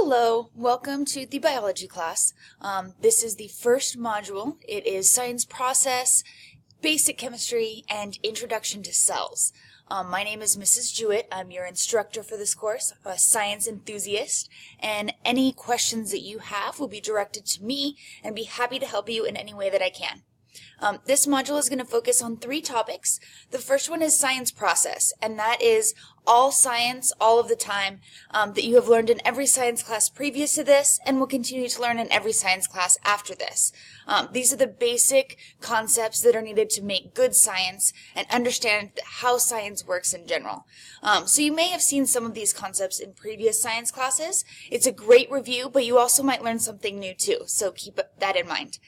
Hello, welcome to the biology class. This is the first module. It is science process, basic chemistry, and introduction to cells. My name is Mrs. Jewett. I'm your instructor for this course, a science enthusiast, and any questions that you have will be directed to me and be happy to help you in any way that I can. This module is going to focus on 3 topics. The first one is science process, and that is all science, all of the time, that you have learned in every science class previous to this and will continue to learn in every science class after this. These are the basic concepts that are needed to make good science and understand how science works in general. So you may have seen some of these concepts in previous science classes. It's a great review, but you also might learn something new too, so keep that in mind.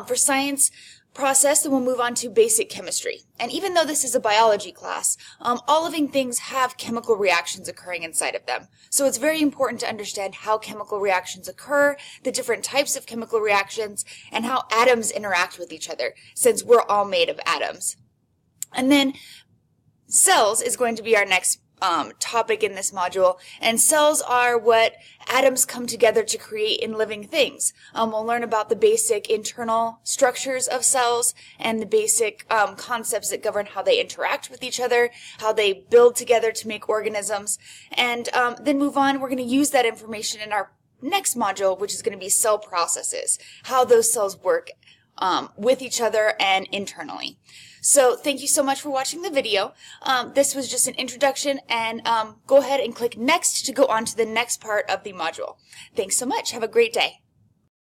For science process, then we'll move on to basic chemistry. And even though this is a biology class, all living things have chemical reactions occurring inside of them. So it's very important to understand how chemical reactions occur, the different types of chemical reactions, and how atoms interact with each other, since we're all made of atoms. And then cells is going to be our next topic in this module, and cells are what atoms come together to create in living things. We'll learn about the basic internal structures of cells and the basic concepts that govern how they interact with each other, how they build together to make organisms, and then move on. We're going to use that information in our next module, which is going to be cell processes, how those cells work with each other and internally. So thank you so much for watching the video. This was just an introduction, and go ahead and click next to go on to the next part of the module. Thanks so much. Have a great day.